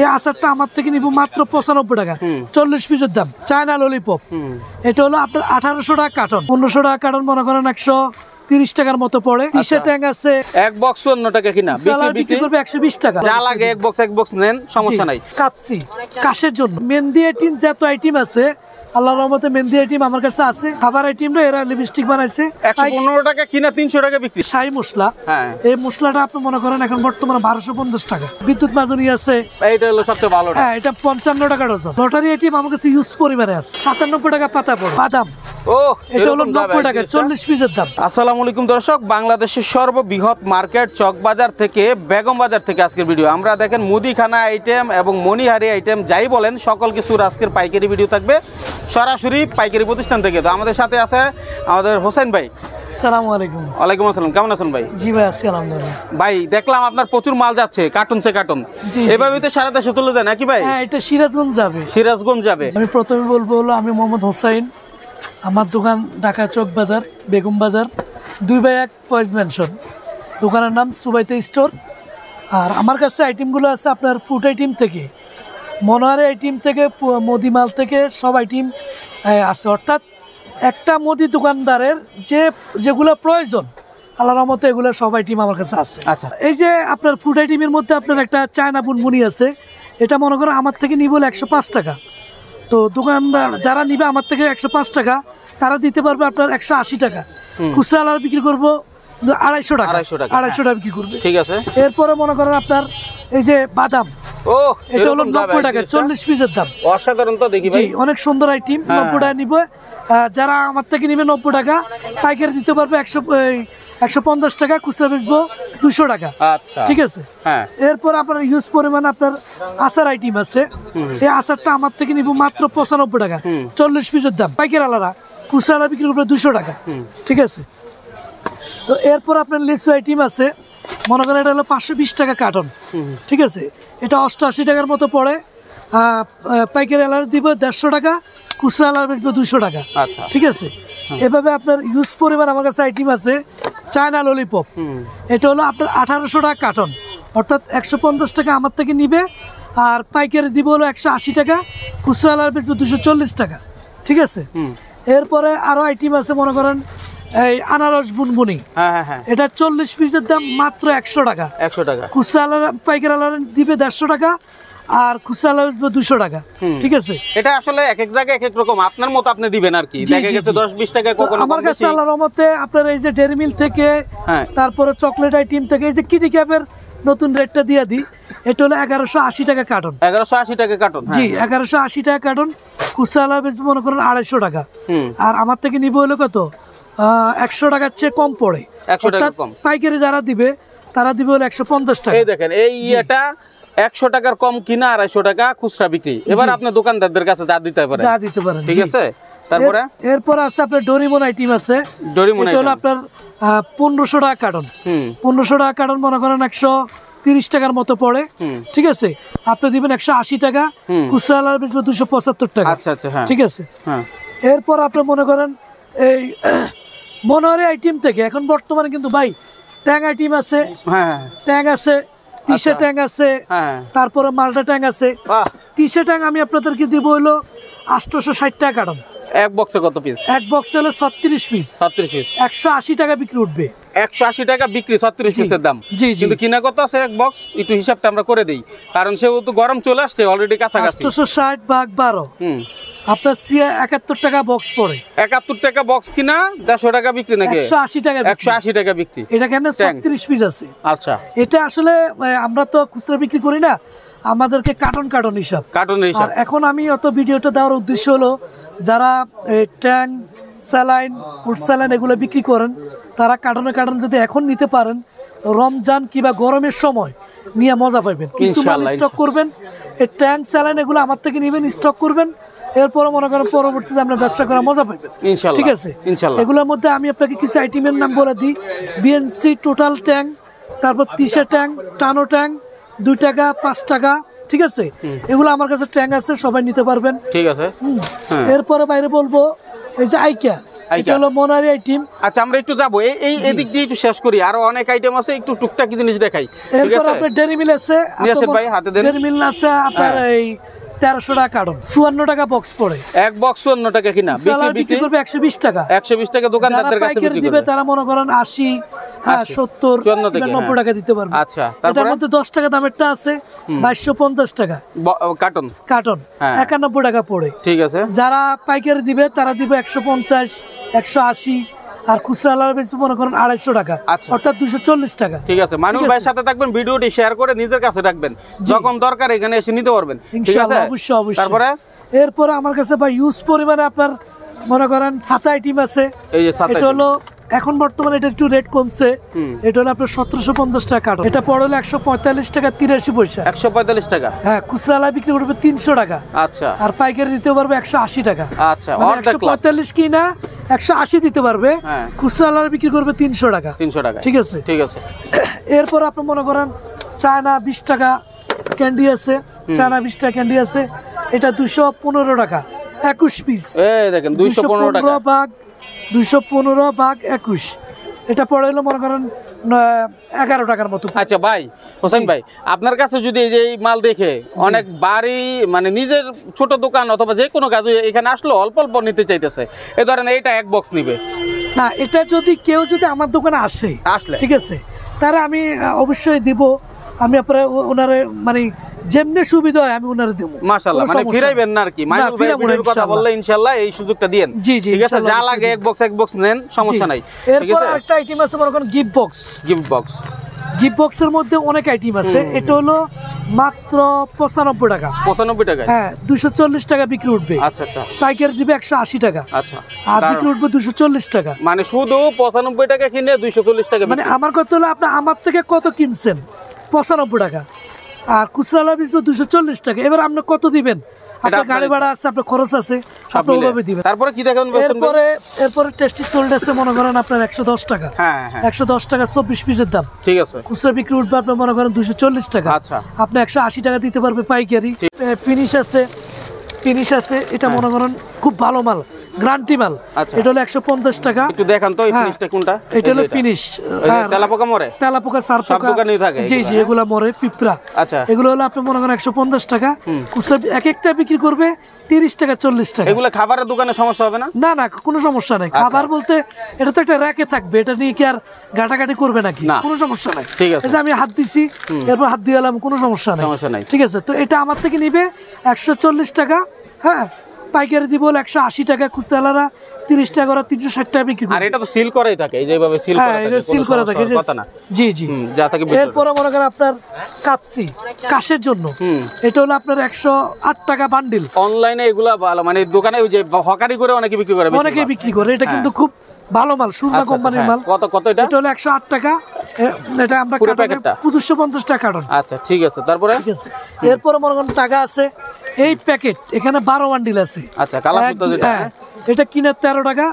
এই আচারটা আমার থেকে নিব মাত্র 95 টাকা, 40 পিসের দাম। চায়না ললিপপ, এটা হলো আপনার 1800 টাকা কার্টন, 1500 টাকা কার্টন, মনে করেন 130 টাকার মতো পড়ে। কিসে ট্যাং আছে এক বক্স 54 টাকা কিনা, বিক্রি করবে 120 টাকা। যা লাগে এক বক্স নেন, সমস্যা নাই। কাপসি কাশের জন্য, মেহেন্দি আইটেম যত আইটেম আছে আল্লাহর রহমতে মেহেন্দি আইটেম আমার কাছে আছে। খাবার আইটেমটা এরা লিপস্টিক বানাইছে 115 টাকা কিনা, 300 টাকা বিক্রি। শাহী মশলা, হ্যাঁ এই মশলাটা আপনি মনে করেন এখন বর্তমানে 1250 টাকা। বিদ্যুৎ মাজনি আছে, এইটা হলো সবচেয়ে ভালো। হ্যাঁ এটা 55 টাকা ডজন। লটারি আইটেম আমার কাছে ইউজ পরিমাণে আছে, 97 টাকা পাতা পড়ে। বাদাম, ও এটা হলো 90 টাকা, 40 পিসের দাম। আসসালামু আলাইকুম দর্শক, বাংলাদেশের সর্ববৃহৎ মার্কেট চকবাজার থেকে, বেগম বাজার থেকে আজকের ভিডিও। আমরা দেখেন মুদিখানা আইটেম এবং মনিহারি আইটেম যাই বলেন সকল কিছুর আজকের পাইকারি ভিডিও থাকবে, সরাসরি পাইকারি প্রতিষ্ঠান থেকে। তো আমাদের সাথে আছে আমাদের হোসেন ভাই। আসসালামু আলাইকুম। ওয়ালাইকুম আসসালাম, কেমন আছেন ভাই? জি ভাই আছি আলহামদুলিল্লাহ। ভাই দেখলাম আপনার প্রচুর মাল যাচ্ছে, কার্টন সে কার্টন, এভাবে তো সারা দেশে তুলে দেন নাকি ভাই? হ্যাঁ এটা সিরাজগঞ্জ যাবে। সিরাজগঞ্জ যাবে। আমি প্রথমে বলবো হলো আমি মোহাম্মদ হোসাইন, আমার দোকান ঢাকা চক বাজার, বেগম বাজার, 2/1 পয়েজ মেনশন। দোকানের নাম সুবাইতে স্টোর। আর আমার কাছে আইটেমগুলো আছে আপনার ফুড আইটেম থেকে, মনোহারি আইটেম থেকে, মুদি মাল থেকে সব আইটেম আছে। অর্থাৎ একটা মুদি দোকানদারের যেগুলো প্রয়োজন আল্লাহর রহমতে এগুলো সব আইটেম আমার কাছে আছে। আচ্ছা, এই যে আপনার ফুড আইটেমের মধ্যে আপনার একটা চায়না বুনবুনি আছে, এটা মনে করেন আমার থেকে নিব 105 টাকা। তো দোকানদার যারা নিবে আমার থেকে 105 টাকা, তারা দিতে পারবে আপনার 180 টাকা। খুচরা আলাদা বিক্রি করবো 250 টাকা, 250 টাকা বিক্রি করবে। ঠিক আছে। এরপরে মনে করেন আপনার এই যে বাদাম, ও এটা হলো 90 টাকা, 40 পিসের দাম। অসাধারণ তো দেখি ভাই, অনেক সুন্দর আইটেম। 90 টাকা নিবে, যারা আমার থেকে নিবে 90 টাকা, পাইকারি দিতে পারবে 150 টাকা, খুচরা বেচবো 200 টাকা। আচ্ছা ঠিক আছে। হ্যাঁ, এরপর আপনার ইউজ পরিমাণ আপনার আচার আইটেম আছে। এই আচারটা আমার থেকে নিব মাত্র 95 টাকা, 40 পিসের দাম। পাইকারি আলাদা, খুচরা আলাদা বিক্রি করবে 200 টাকা। ঠিক আছে। তো এরপর আপনার লিচু আইটেম আছে, মনে করেন এটা হলো 520 টাকা কার্টন। ঠিক আছে, এটা 88 টাকার মতো পড়ে। পাইকারি আলাদা দিব 150 টাকা, খুচরা আলাদা বেচবে 200 টাকা। আচ্ছা ঠিক আছে। এভাবে আপনার ইউজ পরিমাণ আমার কাছে আইটেম আছে। চায়না ললিপপ, এটা হলো আপনার 1800 টাকা কার্টন, অর্থাৎ 150 টাকা আমার থেকে নিবে, আর পাইকারি দিব হলো 180 টাকা, খুচরা আলাদা বেচবে 240 টাকা। ঠিক আছে। এরপরে আরো আইটেম আছে, মনে করেন এই আনারস বুনবুনি, এটা 40 পিসের দাম মাত্র 100 টাকা। 100 টাকা, খুচরা আলাদা পাইকারি আলাদা দিবে 150 টাকা, আর খুচরা আলাদা 200 টাকা। ঠিক আছে। এটা আসলে এক এক জায়গায় এক এক রকম, আপনার মতো আপনি দিবেন আর কি। দেখা গেছে 10-20 টাকা কখনো। আমার কাছে আল্লাহর রহমতে আপনার এই যে ডেইরি মিল্ক থেকে, তারপরে চকলেট আইটেম থেকে, এই যে কিডি ক্যাপের নতুন রেটটা দিয়ে দিই, এটা হলো 1180 টাকা কার্টন। 1180 টাকা কার্টন, জি 1180 টাকা কার্টন। খুচরা আলাদা বেচবো মনে করেন 250 টাকা। আর আমার থেকে নিব হলো কত, 100 টাকার চেয়ে কম পড়ে। 100 টাকা কম। পাইকারি যারা দিবে তারা দিবে হলো 150 টাকা। এই দেখেন এই এটা 100 টাকার কম কিনা, 250 টাকা খুচরা বিক্রি। এবার আপনি দোকানদারদের কাছে যা দিতে পারেন, যা দিতে পারেন। ঠিক আছে। তারপরে এরপর আছে আপনার ডোরিমন আইটেম আছে। ডোরিমন এটা হলো আপনার 1500 টাকা কার্টন। 1500 টাকা কার্টন মনে করেন 130 টাকার মতো পড়ে। ঠিক আছে। আপনি দিবেন 180 টাকা, খুচরা আলাদা বেচবে 275 টাকা। আচ্ছা আচ্ছা, হ্যাঁ ঠিক আছে। হ্যাঁ। এরপর আপনি মনে করেন এই মনোহারি আইটেম থেকে এখন বর্তমানে কিন্তু ভাই ট্যাং আইটেম আছে। হ্যাঁ, ট্যাং আছে, টিশে ট্যাং আছে, তারপরে মাল্টা ট্যাং আছে। টিশে ট্যাং আমি আপনাদেরকে দিব হলো 860 টাকা কার্টন। এক বক্সে কত পিস? এক বক্সে হলো 36 পিস। 36 পিস 180 টাকা বিক্রি উঠবে। 180 টাকা বিক্রি, 36 পিসের দাম। কিন্তু কিনা কত আছে এক বক্স, একটু হিসাবটা আমরা করে দেই, কারণ সেহেতু গরম চলে আসছে অলরেডি কাছাকাছি। 860 ভাগ 12, আপনার 71 টাকা বক্স পড়ে। 71 টাকা বক্স কিনা, 150 টাকা বিক্রি নাকি? 180 টাকা। 180 টাকা বিক্রি। এটা কেন 36 পিস আছে। আচ্ছা, এটা আসলে আমরা তো খুচরা বিক্রি করি না, আমাদেরকে কার্টন হিসাব। এখন আমি অত ভিডিওটা দেওয়ার উদ্দেশ্য হলো যারা ট্যাং, স্যালাইন, ফুড স্যালাইন এগুলো বিক্রি করেন, তারা কার্টন যদি এখন নিতে পারেন, রমজান কিংবা গরমের সময় নিয়ে মজা পাবেন। কিছু মাল স্টক করবেন, এই ট্যাং স্যালাইন এগুলো আমার থেকে নিবেন, স্টক করবেন। এরপরে মনে করেন পরবর্তীতে আমরা ব্যবসা করা মজা পাবেন। ঠিক আছে। এগুলোর মধ্যে আমি আপনাকে কিছু আইটেমের নাম বলে দিই। বিএনসি টোটাল ট্যাং, তারপর তিসা ট্যাং, টানো ট্যাং, 2 টাকা, 5 টাকা। ঠিক আছে। এগুলো আমার কাছে ট্যাং আছে, সবাই নিতে পারবেন। ঠিক আছে। এরপরে বাইরে বলবো এই যে আইকা, এটা হলো মনারি আইটেম। আচ্ছা আমরা একটু যাবো এই এদিক দিয়ে একটু শেষ করি, আরো অনেক আইটেম আছে, একটু টুকটাক জিনিস দেখাই। ঠিক আছে, আপনার ডেরি মিল আছে, ভাই হাতে দেন। ডেরি মিল আছে আপনার এই 1300 টাকা কার্টন, 54 টাকা বক্স পড়ে। এক বক্স 54 টাকা কিনা, বিক্রি করবে 120 টাকা। 120 টাকা দোকানদারদের কাছে বিক্রি করবে, তারা মনে করেন 80, 70, 90 টাকা দিতে পারবে। আচ্ছা, তারপর মধ্যে 10 টাকা দামেরটা আছে 2250 টাকা কার্টন, 91 টাকা পড়ে। ঠিক আছে, যারা পাইকারি দিবে তারা দিবে 150, 180, আর খুচরা আলাদা বেশি মনে করেন 250 টাকা, অর্থাৎ 240 টাকা। ঠিক আছে, মানুষ ভাইয়ের সাথে থাকবেন, ভিডিওটি শেয়ার করে নিজের কাছে রাখবেন, যখন দরকার এখানে এসে নিতে পারবেন। ঠিক আছে, অবশ্যই অবশ্যই। তারপরে এরপরে আমার কাছে ভাই ইউজ পরিমাণে আপনার মনে করেন ছাতা আইটেম আছে। এই যে ছাতা, এটা হলো এখন বর্তমানে এটা একটু রেট কমছে, এটা হলো আপনার 1750 টাকা কার্টন, এটা পড়ে হলো 145 টাকা 83 পয়সা। 145 টাকা, হ্যাঁ। খুচরা আলাদা বিক্রি করবে 300 টাকা। আচ্ছা, আর পাইকারি দিতে পারবে 180 টাকা। আচ্ছা, 145 কিনা 180 দিতে পারবে, খুচরা আলাদা বিক্রি করবে 300 টাকা। 300 টাকা, ঠিক আছে, ঠিক আছে। এরপর আপনি মনে করেন চায়না 20 টাকা ক্যান্ডি আছে, চায়না 20 টাকা ক্যান্ডি আছে, এটা 215 টাকা 21 পিস। এই দেখেন 215 টাকা ভাগ 215 ভাগ 21, এটা পড়ে হলো মনে করেন 11 টাকার মতো। আচ্ছা ভাই হোসেন ভাই, আপনার কাছে যদি এই যে মাল দেখে অনেক বাড়ি মানে নিজের ছোট দোকান অথবা যে কোনো কাজ এখানে আসলো অল্প অল্প নিতে চাইতেছে, এই ধরেন এইটা এক বক্স নিবে না, এটা যদি কেউ যদি আমার দোকানে আসলে ঠিক আছে, তারা আমি অবশ্যই দিব। আমি আপনারা ওনারে মানে যেমনি সুবিধা হয় আমি ওনারে দেব। মাশাআল্লাহ, মানে ফিরাইবেন না আর কি। মাইনুল ভাই ভিডিওর কথা বললে ইনশাআল্লাহ এই সুযোগটা দেন। জি জি, ঠিক আছে, যা লাগে এক বক্স নেন, সমস্যা নাই। এরপর আরেকটা আইটেম আছে মনে করেন গিফট বক্স। গিফট বক্সের মধ্যে অনেক আইটেম আছে, এটা হলো মাত্র 95 টাকা। 95 টাকা, হ্যাঁ, 240 টাকা বিক্রি উঠবে। আচ্ছা আচ্ছা, পাইকারি দিবে 180 টাকা। আচ্ছা, আর বিক্রি উঠবে 240 টাকা, মানে শুধু 95 টাকা কিনে 240 টাকা। মানে আমার কথা হলো আপনি আমার থেকে কত কিনছেন 95 টাকা, আর খুচরা লাভ 240 টাকা। এবার আপনি কত দিবেন, আপনার গাড়ি ভাড়া আছে, আপনার খরচ আছে, আপনি ওভাবে দিবেন। তারপরে কি দেখেন, এরপরে টেস্টি সোল্ড আছে মনে করেন আপনার 110 টাকা। হ্যাঁ, 110 টাকা 24 পিসের দাম। ঠিক আছে, খুচরা বিক্রি উঠবে আপনার মনে করেন 240 টাকা। আচ্ছা, আপনি 180 টাকা দিতে পারবে পাইকারি। ফিনিশ আছে, এটা মনে করেন খুব ভালো মাল, গ্যারান্টি মাল। এটা হলো 150 টাকা। একটু দেখান তো এই ফিনিশটা কোনটা। এটা হলো ফিনিশ, তেলাপোকা মরে, তেলাপোকা সারপোকা নিয়ে থাকে। জি জি, এগুলা মরে, পিঁপড়া। আচ্ছা, এগুলো হলো আপনি মনে করেন 150 টাকা। খুচরা এক একটা বিক্রি করবে 30 টাকা 40 টাকা। এগুলা খাবারের দোকানে সমস্যা হবে না? না না, কোনো সমস্যা নাই। খাবার বলতে এটা তো একটা র‍্যাকে থাকবে, এটা নিয়ে কি আর ঘাটাঘাটি করবে নাকি? কোনো সমস্যা নাই। ঠিক আছে, আমি হাত দিছি, এরপর হাত দিয়ে এলাম, কোনো সমস্যা নাই। ঠিক আছে, তো এটা আমার থেকে নিবে 140 টাকা। হ্যাঁ, পাইকারি দিব 180 টাকা, খুচরা 30 টাকা করে 360 টাকা বিক্রি করে। আর এটা তো সিল করাই থাকে, এই যেভাবে সিল করা থাকে, এটা সিল করা থাকে কথা না। জি জি, যা থাকে। এরপর মনে করেন আপনার কাপসি কাশের জন্য, এটা হলো আপনার 108 টাকা বান্ডিল। অনলাইনে এগুলা ভালো, মানে দোকানে ওই যে হকারি করে অনেকে বিক্রি করে, এটা কিন্তু খুব ভালো মাল, সুরমা কোম্পানির মাল। কত এটা? এটা হলো 108 টাকা, এটা আমরা পুরো প্যাকেটটা 250 টাকা কার্টন। আচ্ছা, ঠিক আছে। তারপরে এরপর মনে করেন টাকা আছে, এই প্যাকেট এখানে 12 বান্ডিল আছে। আচ্ছা, কালা সুতা যেটা, এটা কিনে 13 টাকা,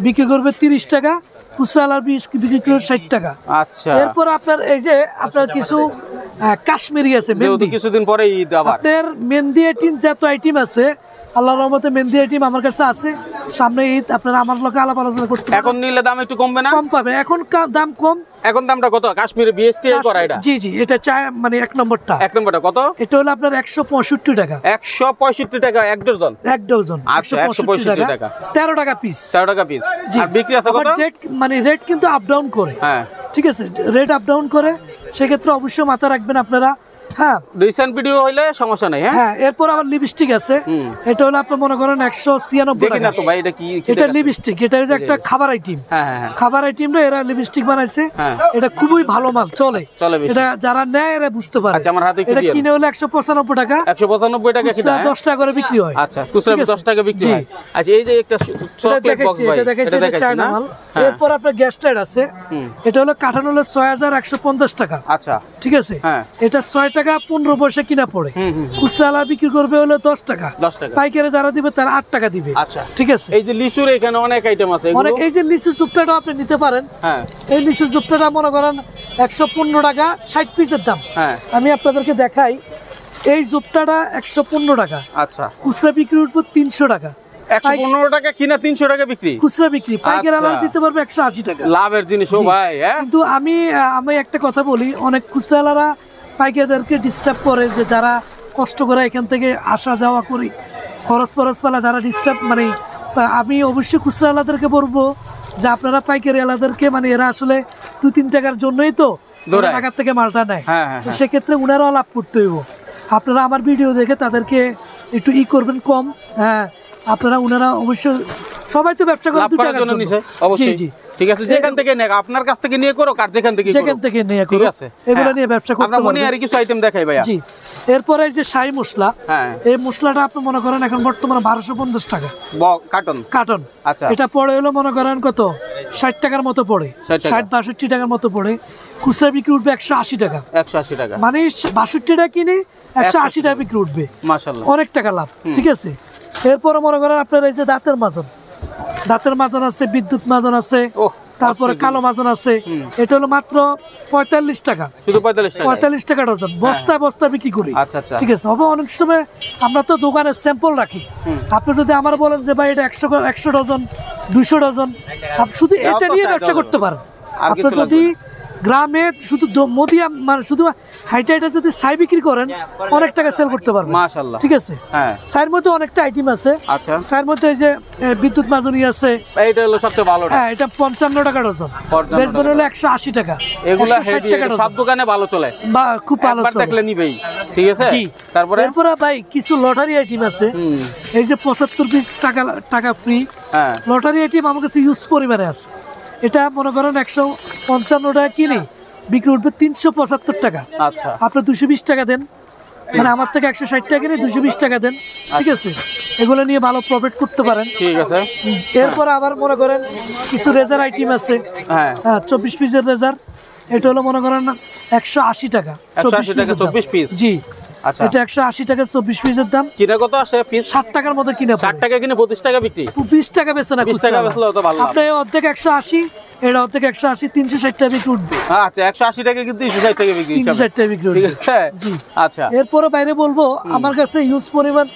বিক্রি করবে 30 টাকা, খুচরা বিক্রি করবে 60 টাকা। আচ্ছা, এরপর আপনার এই যে আপনার কিছু কাশ্মীরি আছে, মেহেন্দি, কিছুদিন পরে ঈদ, আবার আপনার মেহেন্দি আইটেম, যত আইটেম আছে আল্লাহর রহমতে মেহেন্দি আইটেম আমার কাছে আছে। সামনে ঈদ, আপনারা আমার লোকে আলাপ আলোচনা করতে। এখন নিলে দাম একটু কমবে না? কম পাবে, এখন দাম কম। এখন দামটা কত? কাশ্মীরে বিএসটি করা এটা? জি জি, এটা চায় মানে এক নম্বরটা কত? এটা হলো আপনার 165 টাকা। 165 টাকা এক ডজন? এক ডজন। আচ্ছা, 165 টাকা, 13 টাকা পিস। 13 টাকা পিস। আর বিক্রি আছে কত? রেট মানে রেট কিন্তু আপ ডাউন করে। হ্যাঁ, ঠিক আছে, রেট আপ ডাউন করে, সেক্ষেত্রে অবশ্যই মাথা রাখবেন আপনারা। হ্যাঁ, রিসেন্ট ভিডিও হইলে সমস্যা নাই। হ্যাঁ, এরপর আবার লিপস্টিক আছে, এটা হলো আপনি মনে করেন 196 টাকা। তো ভাই এটা কি? এটা লিপস্টিক, এটা হলো একটা খাবার আইটেম। হ্যাঁ, খাবার আইটেমটা এরা লিপস্টিক বানাইছে, এটা খুবই ভালো মাল, চলে। এটা যারা নেয় এরা বুঝতে পারে। আচ্ছা, আমার হাতে একটু দিন। এটা কিনে হলো 195 টাকা। 195 টাকা কিনা, 10 টাকা করে বিক্রি হয়। আচ্ছা, খুচরা 10 টাকা বিক্রি হয়। আচ্ছা, এই যে একটা চকলেট বক্স ভাই, এটা দেখাইছে, এটা চায়না মাল। এরপর আপনার গ্যাস লাইট আছে, এটা হলো কাঠানো হলো 6150 টাকা। আচ্ছা, ঠিক আছে, এটা 6 টাকা 15 পয়সা কিনা পড়ে। খুচরা বিক্রি করবে হলো 10 টাকা। পাইকারি যারা দিবে তারা 8 টাকা দিবে। আচ্ছা, ঠিক আছে। এই যে লিচুর এখানে অনেক আইটেম আছে, অনেক। এই যে লিচু চুপটাটা আপনি নিতে পারেন। হ্যাঁ, এই লিচু চুপটাটা মনে করেন 115 টাকা 60 পিসের দাম। হ্যাঁ, আমি আপনাদেরকে দেখাই, এই জুপটাটা 115 টাকা। আচ্ছা, খুচরা বিক্রি উঠবে 300 টাকা। 115 টাকা কিনা 300 টাকা বিক্রি, খুচরা বিক্রি। পাইকারি আলাদা দিতে পারবে 180 টাকা, লাভের জিনিস ও ভাই। কিন্তু আমি একটা কথা বলি, অনেক খুচরালারা পাইকারদেরকে ডিস্টার্ব করে, যে যারা কষ্ট করে এখান থেকে আসা যাওয়া করি, খরচ পালা যারা ডিস্টার্ব, মানে আমি অবশ্যই খুচরালাদেরকে বলবো যে আপনারা পাইকারি আলাদেরকে, মানে এরা আসলে 2-3 টাকার জন্যই তো টাকার থেকে মালটা নেয়, সেক্ষেত্রে উনারাও লাভ করতে হইব। আপনারা আমার ভিডিও দেখে তাদেরকে একটু করবেন কম। হ্যাঁ, আপনারা উনারা অবশ্যই সবাই তো ব্যবসা করে 2 টাকার জন্য নিছে, অবশ্যই ঠিক আছে। যেখান থেকে নেক, আপনার কাছ থেকে নিয়ে করো, কার যেখান থেকে নিয়ে করো, ঠিক আছে, এগুলো নিয়ে ব্যবসা করতে পারবেন। আমরা মনে আর কিছু আইটেম দেখাই ভাইয়া। জি, এরপরে এই যে শাহী মশলা, এই মশলাটা আপনি মনে করেন এখন বর্তমানে 1250 টাকা কার্টন। আচ্ছা, এটা পড়ে হলো মনে করেন কত 60 টাকার মতো পড়ে, 60-62 টাকার মতো পড়ে। খুচরা বিক্রি উঠবে 180 টাকা, মানে 62 টাকা কিনে 180 টাকা বিক্রি উঠবে, মাশাআল্লাহ, অনেক টাকা লাভ। ঠিক আছে, এরপরে মনে করেন আপনার এই যে দাঁতের মাজন আছে, বিদ্যুৎ মাজন আছে, তারপরে কালো মাজন আছে। এটা হলো মাত্র 45 টাকা, শুধু 45 টাকা ডজন, বস্তা বিক্রি করি। ঠিক আছে, হবে অনেক সময় আমরা তো দোকানে স্যাম্পল রাখি, আপনি যদি আমার বলেন যে ভাই এটা 100 ডজন 200 ডজন, আপনি শুধু এটা নিয়ে ব্যবসা করতে পারেন। আপনি যদি গ্রামে শুধু মদিয়াম, মানে শুধু হাইটা যদি ছাই বিক্রি করেন, অনেক টাকা সেল করতে পারবেন, মাশাআল্লাহ। ঠিক আছে, ছাইয়ের মধ্যে অনেকটা আইটেম আছে। আচ্ছা, ছাইয়ের মধ্যে এই যে বিদ্যুৎ মাজনি আছে, এটা হলো সবচেয়ে ভালো। হ্যাঁ, এটা 55 টাকা ডজন, বেচবেন হলো 180 টাকা। এগুলা হেভি, সব দোকানে ভালো চলে, বা খুব ভালো চলে, দেখলে নিবেই। ঠিক আছে, এরপরে ভাই কিছু লটারি আইটেম আছে, এই যে 75 পিস টাকা ফ্রি লটারি আইটেম আমার কাছে ইউজ পরিমাণে আছে। এটা মনে করেন 155 টাকা কিনে বিক্রি উঠবে 375 টাকা। আচ্ছা, আপনি 220 টাকা দেন, মানে আমার থেকে 160 টাকা কিনে 220 টাকা দেন। ঠিক আছে, এগুলো নিয়ে ভালো প্রফিট করতে পারেন। ঠিক আছে, এরপর আবার মনে করেন কিছু রেজার আইটেম আছে। হ্যাঁ, 24 পিসের রেজার, এটা হলো মনে করেন 180 টাকা, 24 পিস। জি, আচ্ছা, এটা 180 টাকা 24 পিসের দাম। কিনা কত আসে পিস? 60 টাকার মতো কিনা, 60 টাকা কিনে 25 টাকা বিক্রি, 20 টাকা বেচে না, 20 টাকা বেচলে তো ভালো। আপনি অর্ধেক 180, এটা অর্ধেক 180, 360 টাকা বিক্রি উঠবে। আচ্ছা, 180 টাকা কিন্তু 360 টাকা বিক্রি, 360 টাকা বিক্রি উঠবে। ঠিক আছে, জি। আচ্ছা, এরপরে বাইরে বলবো আমার কাছে ইউজ পরিমাণ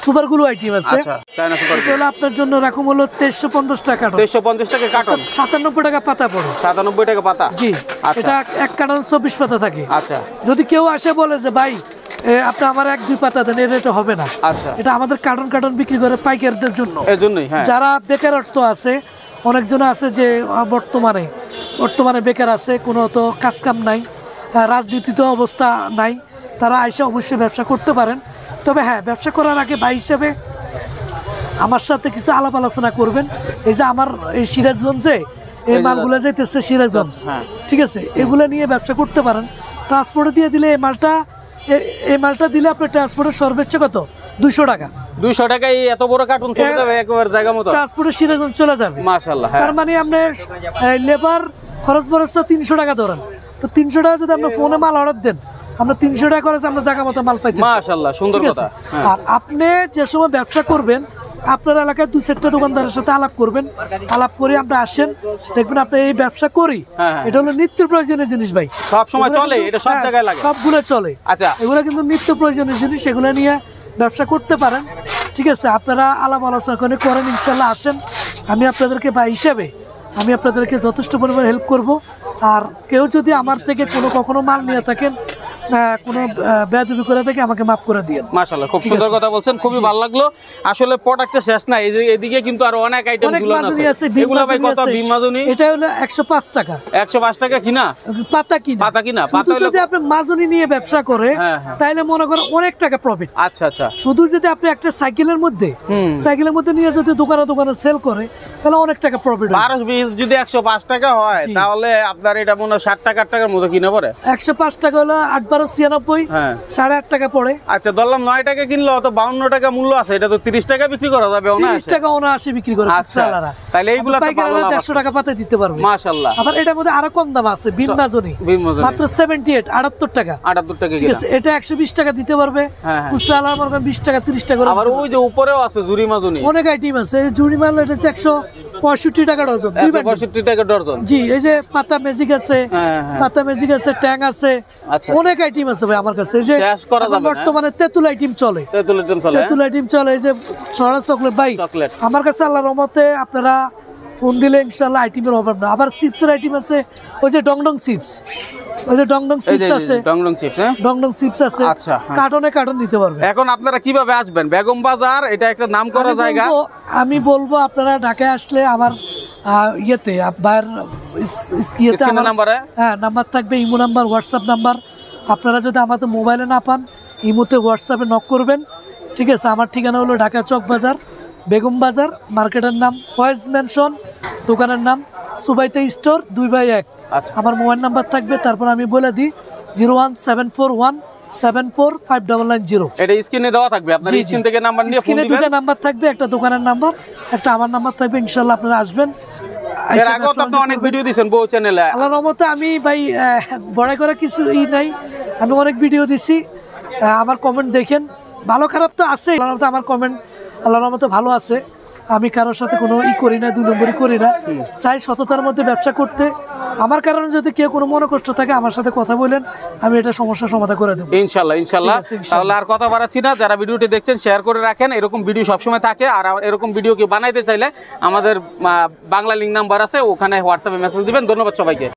সুপার গ্লু আইটেম আছে। আচ্ছা, চায়না সুপার গ্লু, এটা আপনার জন্য রাখুম হলো 2350 টাকা, 2350 টাকা কার্টন, 97 টাকা পাতা পড়ে, 97 টাকা পাতা। জি, এটা এক কার্টন 24 পাতা থাকে। আচ্ছা, যদি কেউ আসে বলে যে ভাই আপনি আমার 1-2 পাতা দেন, এটা হবে না। আচ্ছা, এটা আমাদের কার্টন বিক্রি করে পাইকারদের জন্য, এজন্যই। হ্যাঁ, যারা বেকারত্ব আছে, অনেকজন আছে যে বর্তমানে বেকার আছে, কোনো তো কাজ কাম নাই, রাজনীতিতে অবস্থা নাই, তারা আইসা অবশ্যই ব্যবসা করতে পারেন। তবে হ্যাঁ, ব্যবসা করার আগে ভাই হিসেবে আমার সাথে কিছু আলাপ আলোচনা করবেন। এই যে আমার এই সিরাজগঞ্জে এই মালগুলো যাইতেছে সিরাজগঞ্জ, ঠিক আছে, এগুলো নিয়ে ব্যবসা করতে পারেন। ট্রান্সপোর্টে দিয়ে দিলে এই মালটা দিলে আপনার ট্রান্সপোর্টের সর্বোচ্চ কত 200 টাকা, 200 টাকায় এত বড় কার্টুন চলে যাবে, একেবারে জায়গা মতো ট্রান্সপোর্টের সিরাজগঞ্জ চলে যাবে, মাশাআল্লাহ। তার মানে আপনি লেবার খরচ 300 টাকা ধরেন, তো 300 টাকা যদি আপনি ফোনে মাল অর্ডার দেন, আমরা 300 টাকা খরচ আমরা জায়গা মতো মাল পাইতেছি, মাশাআল্লাহ, সুন্দর কথা। আর আপনি যে সময় ব্যবসা করবেন, আপনার এলাকায় 2-4টা দোকানদারের সাথে আলাপ করবেন, আলাপ করে আপনি আসেন, দেখবেন আপনি এই ব্যবসা করি, এটা হলো নিত্য প্রয়োজনীয় জিনিস ভাই, সব সময় চলে, এটা সব জায়গায় লাগে, সবগুলো চলে। আচ্ছা, এগুলো কিন্তু নিত্য প্রয়োজনীয় জিনিস, এগুলো নিয়ে ব্যবসা করতে পারেন। ঠিক আছে, আপনারা আলাপ আলোচনা করেন, ইনশাল্লাহ আসেন, আমি আপনাদেরকে ভাই হিসেবে আমি আপনাদেরকে যথেষ্ট পরিমাণ হেল্প করব। আর কেউ যদি আমার থেকে কখনো মাল নিয়ে থাকেন, কোনো বেয়াদবি করে থাকে, আমাকে মাফ করে দিয়েন। মাশাআল্লাহ, খুব সুন্দর কথা বলছেন, খুবই ভালো লাগলো। আসলে প্রোডাক্টটা শেষ না, এদিকে কিন্তু আরো অনেক আইটেম গুলো আছে। এগুলো ভাই কত? বিন মাজনি এটা হলো 105 টাকা, 105 টাকা কিনা, পাতা কিনা। পাতা যদি আপনি মাজনি নিয়ে ব্যবসা করে, তাহলে মনে করেন অনেক টাকা প্রফিট। আচ্ছা আচ্ছা, শুধু যদি আপনি একটা সাইকেলের মধ্যে নিয়ে যদি দোকানে সেল করে, তাহলে অনেক টাকা প্রফিট। 12-20 যদি 105 টাকা হয়, তাহলে আপনার এটা মনে হয় 60 টাকার মতো কিনা পড়ে। 105 টাকা হলো 8-12-96, 8.5 টাকা পড়ে। আচ্ছা, ধরলাম 9 টাকা কিনলো, তো 52 টাকা মূল্য আছে, এটা তো 30 টাকা বিক্রি করা যাবে, 30 টাকা 79 বিক্রি করে। আচ্ছা, তাহলে এইগুলা তো ভালো লাভ, 100 টাকা পাতা দিতে পারবে, মাশাআল্লাহ। আবার এটার মধ্যে আরো কম দাম আছে, বিন মাজনি মাত্র 78, 78 টাকা, 78 টাকা। ঠিক আছে, এটা 120 টাকা দিতে পারবে, কুসালা মনে করেন 20 টাকা 30 টাকা। আবার ওই যে উপরেও আছে জুরি মাজনি, অনেক আইটেম আছে। জুরি মাল এটা 100 65 টাকা ডজন, 65 টাকা ডজন। জি, এই যে পাতা ম্যাজিক আছে, পাতা ম্যাজিক আছে, ট্যাং আছে, অনেক আইটেম আছে ভাই আমার কাছে। এই যে বর্তমানে তেঁতুল আইটেম চলে, তেঁতুল আইটেম চলে। এই যে ছড়া চকলেট ভাই আমার কাছে আল্লাহর রহমতে আপনারা ফোন দিলে ইনশাআল্লাহ আইটেমের অভাব না। আবার চিপসের আইটেম আছে, ওই যে ডংডং চিপস, ওই যে ডংডং চিপস আছে, ডংডং চিপস আছে, কার্টনে কার্টন দিতে পারবে। এখন আপনারা কিভাবে আসবেন? বেগম বাজার এটা একটা নাম করা জায়গা। আমি বলবো আপনারা ঢাকায় আসলে আমার ইয়েতে আপনার নাম্বার থাকবে, ইমো নাম্বার, হোয়াটসঅ্যাপ নাম্বার। আপনারা যদি আমাদের মোবাইলে না পান, ইমোতে হোয়াটসঅ্যাপে নক করবেন, ঠিক আছে? আমার ঠিকানা হলো ঢাকা চক বাজার, বেগম বাজার, মার্কেটের নাম ফয়েজ ম্যানশন, দোকানের নাম সুবাইতে স্টোর 2/1। আমার মোবাইল নাম্বার থাকবে, তারপর আমি বলে দিই 01741745990। এটা স্ক্রিনে দেওয়া থাকবে, আপনার স্ক্রিন থেকে নাম্বার নিয়ে ফোন দিবেন। দুটো নাম্বার থাকবে, একটা দোকানের নাম্বার, একটা আমার নাম্বার থাকবে। ইনশাআল্লাহ আপনারা আসবেন। এর আগেও তো আপনি অনেক ভিডিও দিয়েছেন বউ চ্যানেলে। আল্লাহর রহমতে আমি ভাই বড় করে কিছু নাই, আমি অনেক ভিডিও দিছি। আমার কমেন্ট দেখেন, ভালো খারাপ তো আছে। আল্লাহর রহমতে আমার কমেন্ট আল্লাহর রহমতে ভালো আছে। আমি কারোর সাথে কোনো করি না, 2 নম্বরই করি না। চাই সততার মধ্যে ব্যবসা করতে। আমার কারণে যদি কেউ কোনো মনে কষ্ট থাকে আমার সাথে কথা বলেন, আমি এটা সমস্যার সমাধান করে দেবো ইনশাআল্লাহ। তাহলে আর কথা বাড়াচ্ছি না, যারা ভিডিওটি দেখছেন শেয়ার করে রাখেন। এরকম ভিডিও সবসময় থাকে, আর এরকম ভিডিও কি বানাইতে চাইলে আমাদের বাংলা লিঙ্ক নাম্বার আছে, ওখানে হোয়াটসঅ্যাপে মেসেজ দিবেন। ধন্যবাদ সবাইকে।